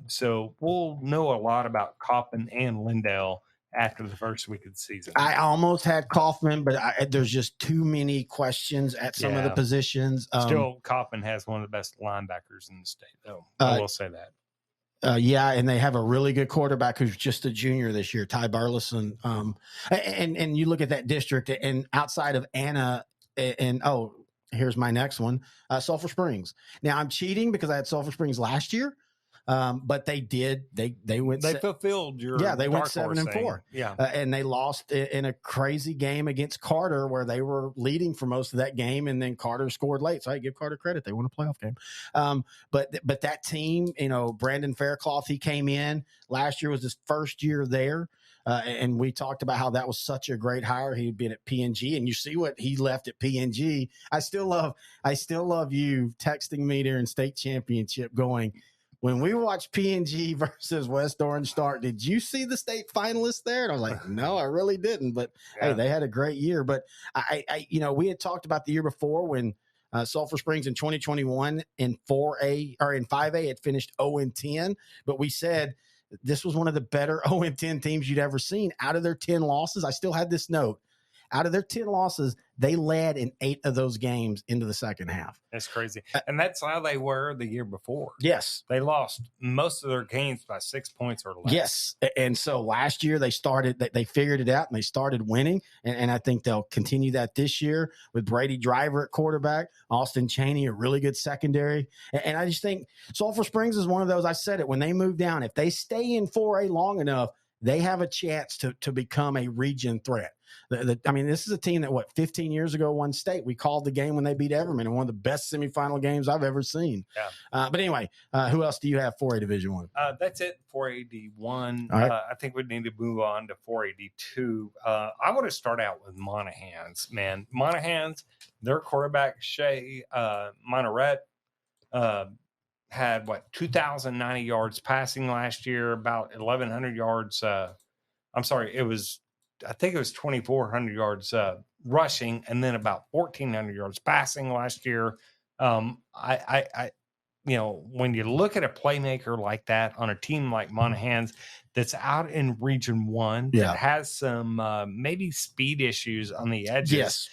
So we'll know a lot about Coppin and Lindale after the first week of the season. I almost had Kaufman, but there's just too many questions at some of the Yeah. positions. Still, Kaufman has one of the best linebackers in the state, though. I will say that. Yeah, and they have a really good quarterback who's just a junior this year, Ty Burleson. And you look at that district, and outside of Anna, here's my next one, Sulphur Springs. Now I'm cheating because I had Sulphur Springs last year, but they fulfilled your they went dark horse 7-4. Yeah, and they lost in a crazy game against Carter where they were leading for most of that game, and then Carter scored late. So I give Carter credit; they won a playoff game. But that team, Brandon Faircloth, he came in last year, was his first year there. And we talked about how that was such a great hire. He'd been at PNG, and you see what he left at PNG. I still love you texting me during state championship going, when we watched PNG versus West Orange start, did you see the state finalists there? And I was like, no, I really didn't. But hey, they had a great year. But we had talked about the year before when Sulphur Springs in 2021 in 4A or in 5A had finished 0-10. But we said this was one of the better 0-10 teams you'd ever seen. Out of their 10 losses, I still had this note. Out of their 10 losses, they led in 8 of those games into the second half. That's crazy. And that's how they were the year before. Yes. They lost most of their games by 6 points or less. Yes. And so last year they figured it out and they started winning. And I think they'll continue that this year with Brady Driver at quarterback, Austin Chaney, a really good secondary. And I just think Sulphur Springs is one of those, I said it, when they move down, if they stay in 4A long enough, they have a chance to become a region threat. This is a team that, 15 years ago won state. We called the game when they beat Everman in one of the best semifinal games I've ever seen. Yeah. But anyway, who else do you have 4A Division I? That's it, 4A-D1. Right. I think we need to move on to 4A-D2. I want to start out with Monahans, man. Monahans, their quarterback, Shay Monaret, had 2,090 yards passing last year, about 1,100 yards. I think it was 2,400 yards rushing, and then about 1,400 yards passing last year. When you look at a playmaker like that on a team like Monahans that's out in Region 1 that has some maybe speed issues on the edges,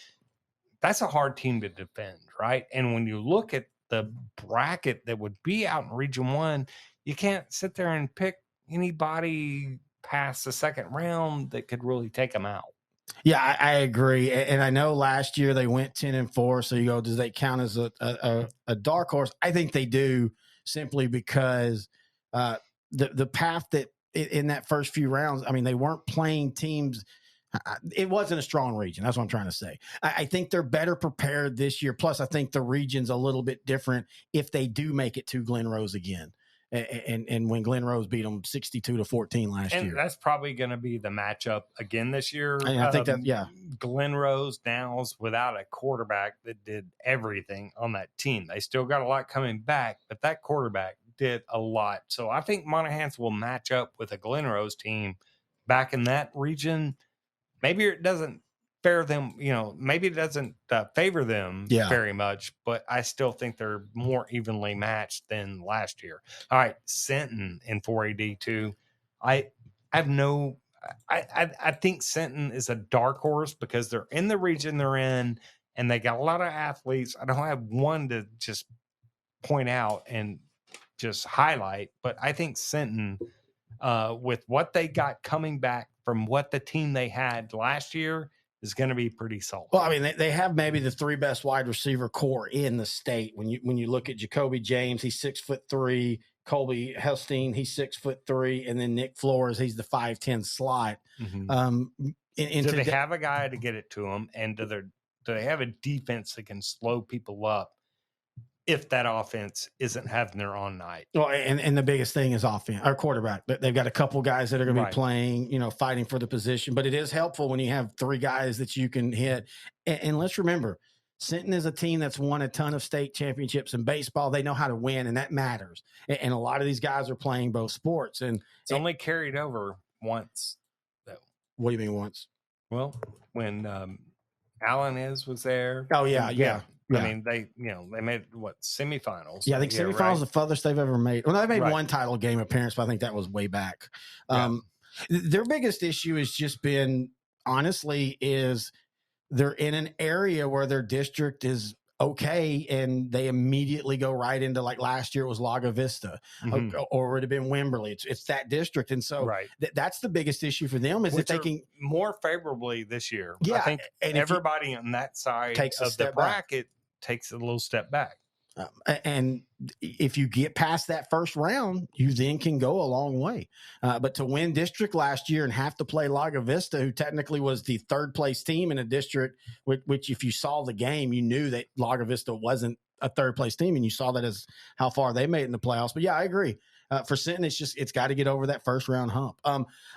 that's a hard team to defend, right? And when you look at the bracket that would be out in Region 1, you can't sit there and pick anybody past the second round that could really take them out. Yeah, I agree. And I know last year they went 10-4. So you go, does they count as a dark horse? I think they do, simply because the path that in that first few rounds, they weren't playing teams. It wasn't a strong region. That's what I'm trying to say. I think they're better prepared this year. Plus, I think the region's a little bit different if they do make it to Glen Rose again. And when Glen Rose beat them 62-14 last year. That's probably going to be the matchup again this year. I think that, yeah. Glen Rose now is without a quarterback that did everything on that team. They still got a lot coming back, but that quarterback did a lot. So I think Monahans will match up with a Glen Rose team back in that region. Maybe it doesn't favor them, maybe it doesn't favor them very much, but I still think they're more evenly matched than last year. All right, Sinton in 4A-D2. I think Sinton is a dark horse because they're in the region they're in and they got a lot of athletes. I don't have one to just point out and just highlight, but I think Sinton, with what they got coming back from what the team they had last year, is going to be pretty solid. Well, they have maybe the 3 best wide receiver core in the state. When you look at Jacoby James, he's 6'3", Colby Helstein, he's 6'3", and then Nick Flores, he's the 5'10" slot. Mm-hmm. Do they have a guy to get it to them, and do they have a defense that can slow people up if that offense isn't having their own night? Well, and the biggest thing is offense, our quarterback. They've got a couple guys that are going to be playing, fighting for the position. But it is helpful when you have 3 guys that you can hit. And let's remember, Sinton is a team that's won a ton of state championships in baseball. They know how to win, and that matters. And a lot of these guys are playing both sports. And it's only carried over once, though. What do you mean once? Well, when Alan was there. Oh, yeah. Yeah. They made semifinals. Yeah, I think semifinals is the furthest they've ever made. Well, they made one title game appearance, but I think that was way back. Their biggest issue has just been, honestly, is they're in an area where their district is okay, and they immediately go right into, like last year it was Lago Vista, or it would have been Wimberley. It's that district, and so Right. that's the biggest issue for them is Which that they are can more favorably this year. Yeah, I think and if you- everybody on that side Takes a of the step back. bracket takes a little step back. And if you get past that first round, you then can go a long way. But to win district last year and have to play Lago Vista, who technically was the third place team in a district, which if you saw the game, you knew that Lago Vista wasn't a third place team, and you saw that as how far they made it in the playoffs. But yeah, I agree. For Sinton, it's got to get over that first round hump.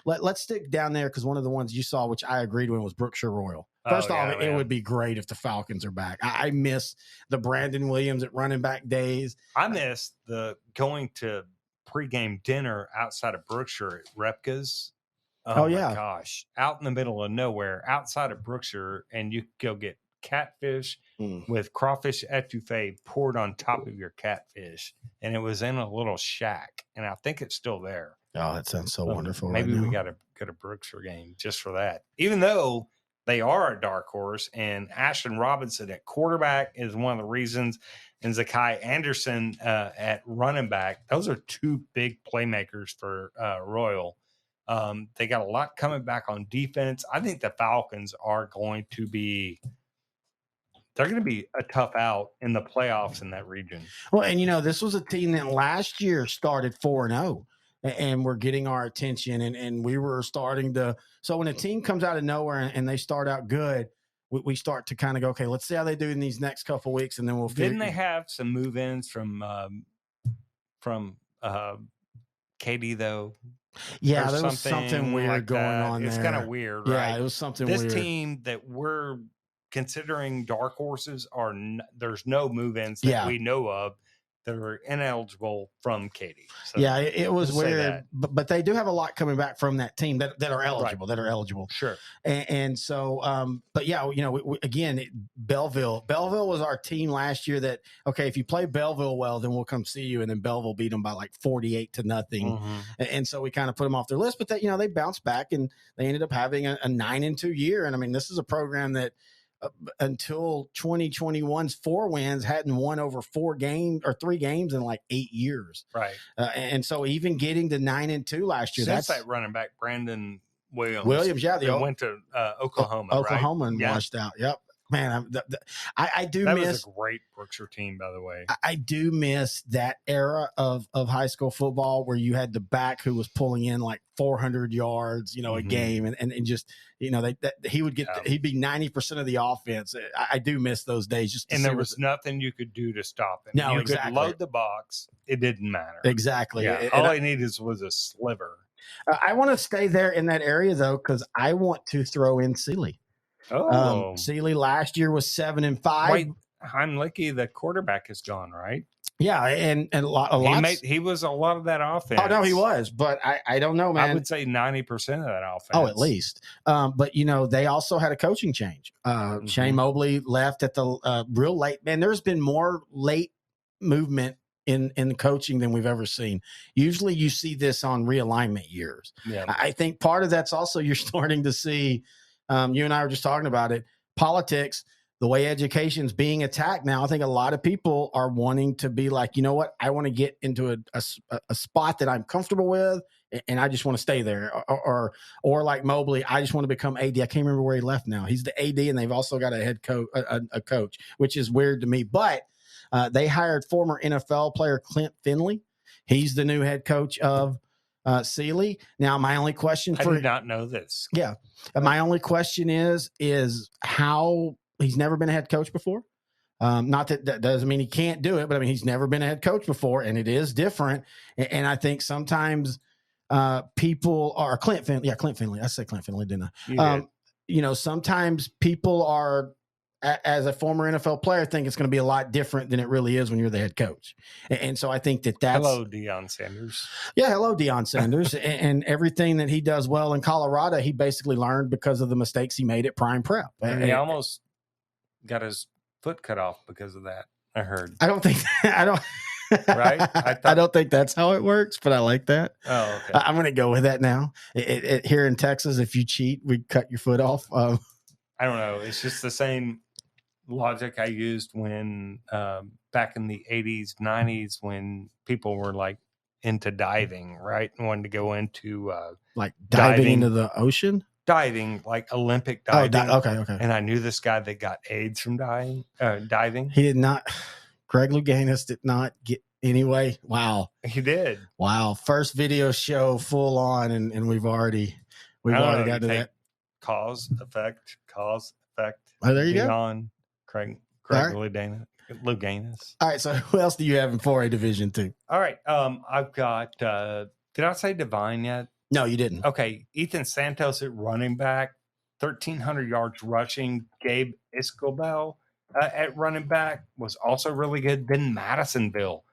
Let's stick down there, because one of the ones you saw, which I agreed with, was Brookshire Royal. First off, it would be great if the Falcons are back. I miss the Brandon Williams at running back days. I miss the going to pregame dinner outside of Brookshire at Repka's. Oh yeah. my gosh. Out in the middle of nowhere, outside of Brookshire, and you go get catfish with crawfish etouffee poured on top of your catfish. And it was in a little shack, and I think it's still there. Oh, that sounds so wonderful. Maybe right we now. got to go to Brookshire game just for that. Even though they are a dark horse, and Ashton Robinson at quarterback is one of the reasons, and Zakai Anderson at running back. Those are two big playmakers for Royal. They got a lot coming back on defense. I think the Falcons are going to be a tough out in the playoffs in that region. Well, and this was a team that last year started 4-0. And we're getting our attention, and we were starting to. So when a team comes out of nowhere and they start out good, we start to kind of go, okay, let's see how they do in these next couple of weeks, and then we'll. Didn't they have some move-ins from Katie though? Yeah, there was something weird like going that. on. It's there. kind of weird, Yeah, right? it was something this weird. team that we're considering dark horses there's no move-ins that we know of that are ineligible from Katy. So yeah, it was weird, but they do have a lot coming back from that team that are eligible. Right. That are eligible, sure. And so, but yeah, again, Belleville was our team last year. That okay, if you play Belleville well, then we'll come see you. And then Belleville beat them by like 48-0, and so we kind of put them off their list. But that they bounced back, and they ended up having a 9-2 year. And I mean, this is a program that. Until 2021's 4 wins hadn't won over 3 games in like 8 years. Right. And so even getting to 9-2 last year, Since that's that running back, Brandon Williams. Yeah. They went to Oklahoma, Oklahoma, right? and washed out. Yep. Man, I do that miss. That was a great Brookshire team, by the way. I do miss that era of high school football where you had the back who was pulling in like 400 yards, a game, and just he'd be 90% of the offense. I do miss those days. And there was nothing you could do to stop him. No, you exactly. could load the box; it didn't matter. Exactly. Yeah. All I needed was a sliver. I want to stay there in that area though, because I want to throw in Sealy. Sealy last year was 7-5. Wait, Heimlicke, the quarterback, is gone, right? Yeah, and a lot. He was a lot of that offense. Oh no, he was, but I don't know, man. I would say 90% of that offense. Oh, at least. But they also had a coaching change. Shane Mobley left at the real late. Man, there's been more late movement in coaching than we've ever seen. Usually, you see this on realignment years. Yeah, I think part of that's also you're starting to see. You and I were just talking about it. Politics, the way education's being attacked now. I think a lot of people are wanting to be like, you know what? I want to get into a spot that I'm comfortable with, and I just want to stay there. Or like Mobley, I just want to become AD. I can't remember where he left now. He's the AD, and they've also got a head coach, a coach, which is weird to me. But they hired former NFL player Clint Finley. He's the new head coach of Sealy. Now, my only question I did not know this. Yeah. My only question is how he's never been a head coach before. Not that doesn't mean he can't do it, but I mean, he's never been a head coach before, and it is different. And I think sometimes people are Clint Finley. Yeah, Clint Finley. I said Clint Finley, didn't I? Sometimes people are, as a former NFL player, think it's going to be a lot different than it really is when you're the head coach. And so I think that's... Hello, Deion Sanders. Yeah, hello, Deion Sanders. and everything that he does well in Colorado, he basically learned because of the mistakes he made at Prime Prep. And he almost got his foot cut off because of that, I heard. I don't think... right? I don't think that's how it works, but I like that. Oh, okay. I'm going to go with that now. Here in Texas, if you cheat, we cut your foot off. I don't know. It's just the same logic I used when back in the 80s, 90s, when people were like into diving, right? And wanted to go into like diving into the ocean? Diving, like Olympic diving. Okay. And I knew this guy that got AIDS from diving. He did not. Greg Louganis did not get anyway. Wow. He did. Wow. First video show full on, and we've already got to that. Cause, effect. Oh, there you go. On Craig right. Louganis. All right. So who else do you have in 4A Division 2? All right. I've got, did I say Divine yet? No, you didn't. Okay. Ethan Santos at running back, 1,300 yards rushing. Gabe Escobar at running back was also really good. Then Madisonville,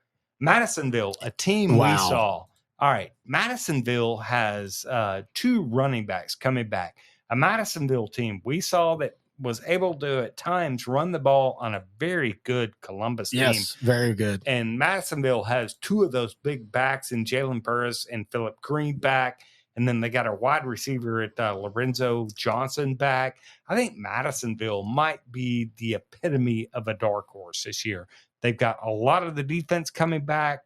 a team we saw. All right. Madisonville has 2 running backs coming back. A Madisonville team we saw that was able to at times run the ball on a very good Columbus team. Yes, very good. And Madisonville has 2 of those big backs in Jalen Burris and Philip Green back. And then they got a wide receiver at Lorenzo Johnson back. I think Madisonville might be the epitome of a dark horse this year. They've got a lot of the defense coming back.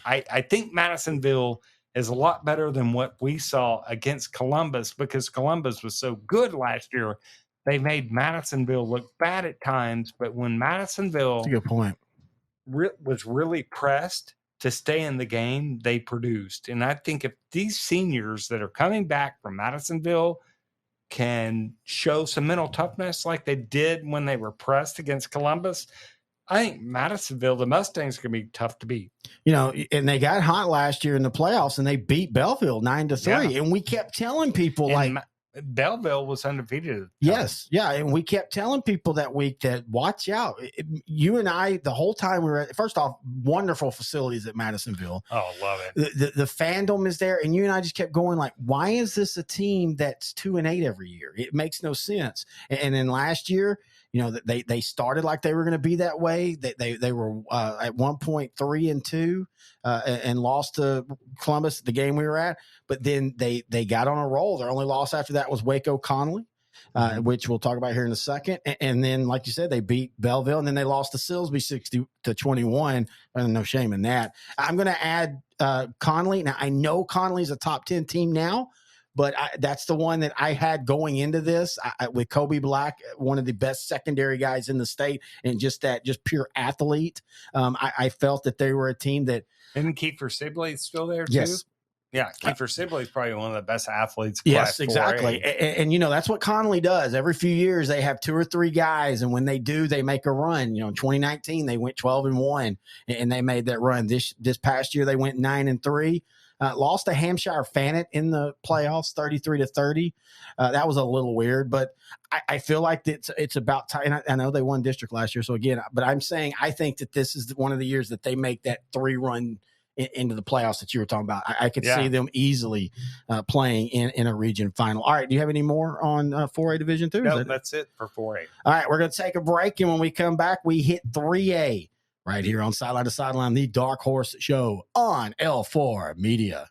I think Madisonville is a lot better than what we saw against Columbus, because Columbus was so good last year. They made Madisonville look bad at times, but when Madisonville That's a good point. was really pressed to stay in the game, they produced. And I think if these seniors that are coming back from Madisonville can show some mental toughness like they did when they were pressed against Columbus, I think Madisonville, the Mustangs, are going to be tough to beat. You know, and they got hot last year in the playoffs, and they beat Belleville 9-3. Yeah. And we kept telling people, Belleville was undefeated. Yes. Yeah. And we kept telling people that week that watch out. You and I, the whole time we were at, first off, wonderful facilities at Madisonville. Oh, love it. The fandom is there. And you and I just kept going like, why is this a team that's 2-8 every year? It makes no sense. And then last year, you know, they started like they were going to be that way. They were at one point 3-2 and lost to Columbus, the game we were at. But then they got on a roll. Their only loss after that was Waco Connolly, which we'll talk about here in a second. And then, like you said, they beat Belleville, and then they lost to Silsbee 60-21. No shame in that. I'm going to add Connolly. Now, I know Connolly's a top 10 team now, but that's the one that I had going into this with Kobe Black, one of the best secondary guys in the state, and just pure athlete. I felt that they were a team that. Isn't Kiefer Sibley still there too? Yes. Yeah, Kiefer Sibley is probably one of the best athletes. Yes, exactly. And, you know, that's what Connolly does. Every few years, they have 2 or 3 guys, and when they do, they make a run. You know, in 2019, they went 12-1, and they made that run. This past year, they went 9-3. Lost to Hampshire Fannet in the playoffs, 33-30. That was a little weird, but I feel like it's about time. And I know they won district last year, so again, but I'm saying I think that this is one of the years that they make that 3-run into the playoffs that you were talking about. I could see them easily playing in a region final. All right, do you have any more on 4A Division 2? No, that's it for 4A. All right, we're going to take a break, and when we come back, we hit 3A. Right here on Sideline to Sideline, the Dark Horse Show on L4 Media.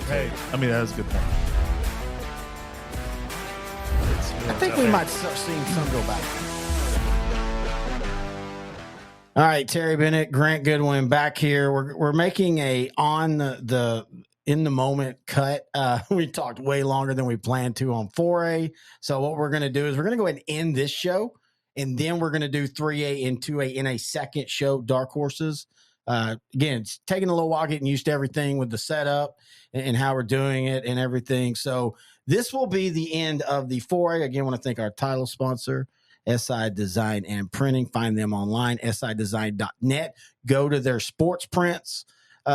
Hey, I mean, that was a good point. I think we might start seeing some go back. All right, Terry Bennett, Grant Goodwin back here. We're making a on the in the moment cut. We talked way longer than we planned to on 4A. So what we're going to do is we're going to go ahead and end this show, and then we're going to do 3A and 2A in a second show, Dark Horses. Again, it's taking a little while getting used to everything with the setup and how we're doing it and everything. So this will be the end of the 4A. Again, I want to thank our title sponsor, SI Design and Printing. Find them online, sidesign.net. Go to their sports prints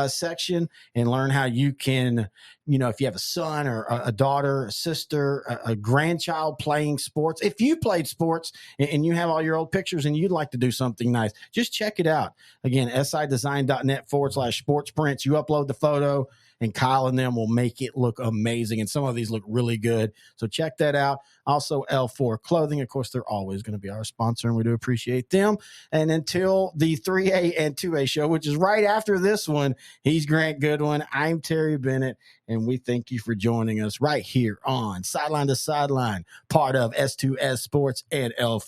section and learn how you can, if you have a son or a daughter, a sister, a grandchild playing sports, if you played sports and you have all your old pictures and you'd like to do something nice, just check it out. Again, sidesign.net/sports prints. You upload the photo and Kyle and them will make it look amazing. And some of these look really good. So check that out. Also, L4 Clothing. Of course, they're always going to be our sponsor, and we do appreciate them. And until the 3A and 2A show, which is right after this one, he's Grant Goodwin. I'm Terry Bennett, and we thank you for joining us right here on Sideline to Sideline, part of S2S Sports and L4.